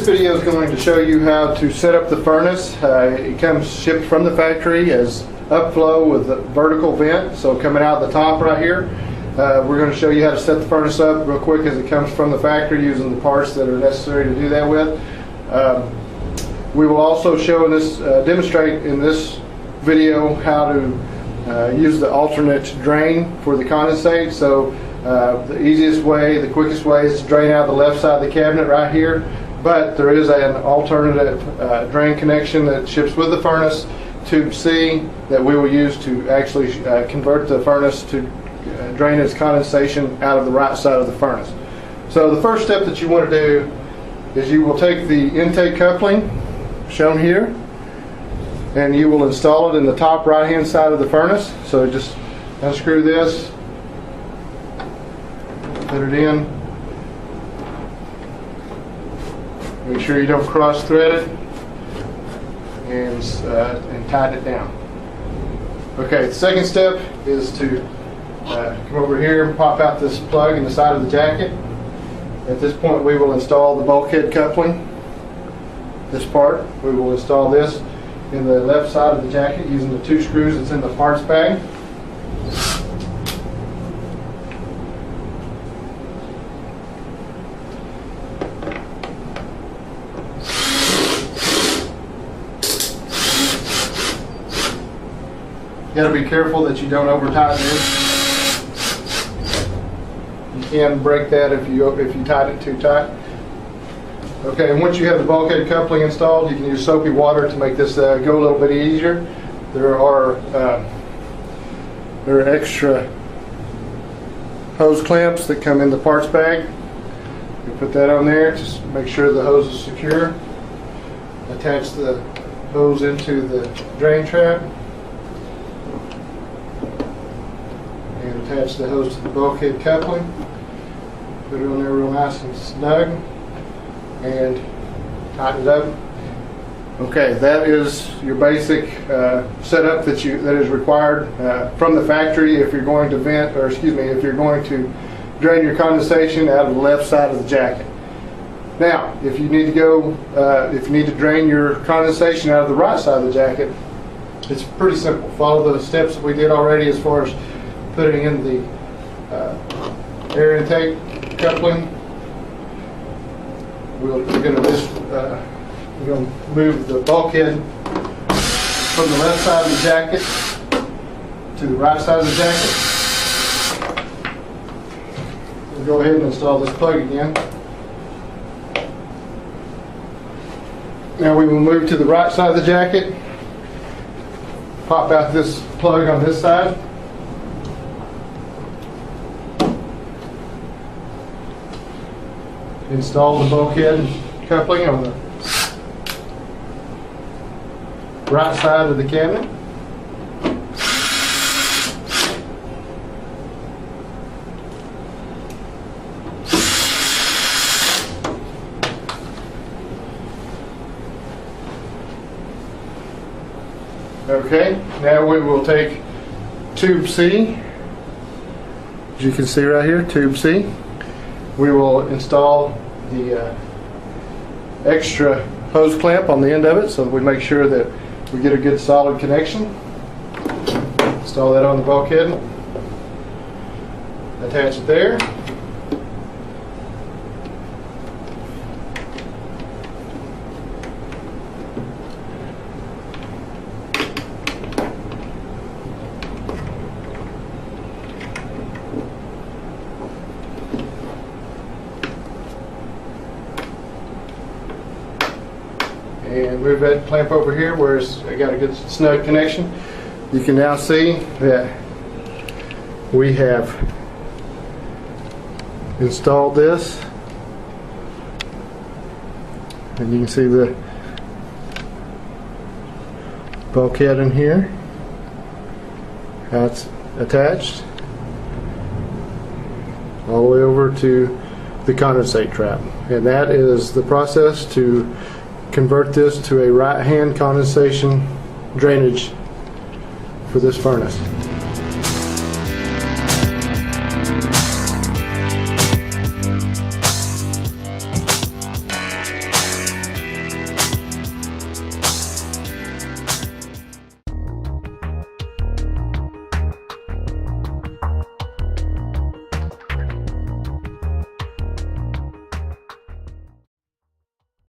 This video is going to show you how to set up the furnace. It comes shipped from the factory as Upflow with a vertical vent, so coming out the top right here. We're going to show you how to set the furnace up real quick as it comes from the factory using the parts that are necessary to do that with. We will also show in this, demonstrate in this video how to use the alternate drain for the condensate. So the easiest way, the quickest way is to drain out the left side of the cabinet right here. But there is an alternative drain connection that ships with the furnace, tube C, that we will use to actually convert the furnace to drain its condensation out of the right side of the furnace. So the first step that you want to do is you will take the intake coupling shown here and you will install it in the top right hand side of the furnace. So just unscrew this, put it in. Make sure you don't cross thread it and tighten it down. Okay, the second step is to come over here and pop out this plug in the side of the jacket. At this point we will install the bulkhead coupling. This part, we will install this in the left side of the jacket using the 2 screws that's in the parts bag. You got to be careful that you don't over tighten this. You can break that if you tighten it too tight. Okay, and once you have the bulkhead coupling installed, you can use soapy water to make this go a little bit easier. There are extra hose clamps that come in the parts bag. You put that on there, just make sure the hose is secure. Attach the hose into the drain trap. And attach the hose to the bulkhead coupling. Put it on there real nice and snug. And tighten it up. Okay, that is your basic setup that is required from the factory if you're going to vent, or excuse me, if you're going to drain your condensation out of the left side of the jacket. Now, if you need to go, if you need to drain your condensation out of the right side of the jacket, it's pretty simple. Follow the steps that we did already as far as putting in the air intake coupling. We're going to move the bulkhead from the left side of the jacket to the right side of the jacket. We'll go ahead and install this plug again. Now we will move to the right side of the jacket. Pop out this plug on this side. Install the bulkhead coupling on the right side of the cabinet. Okay, now we will take tube C. As you can see right here, tube C. We will install the extra hose clamp on the end of it so that we make sure that we get a good solid connection. Install that on the bulkhead. Attach it there. And move that clamp over here where it's got a good snug connection. You can now see that we have installed this, and you can see the bulkhead in here, how it's attached all the way over to the condensate trap. And that is the process to convert this to a right hand condensation drainage for this furnace.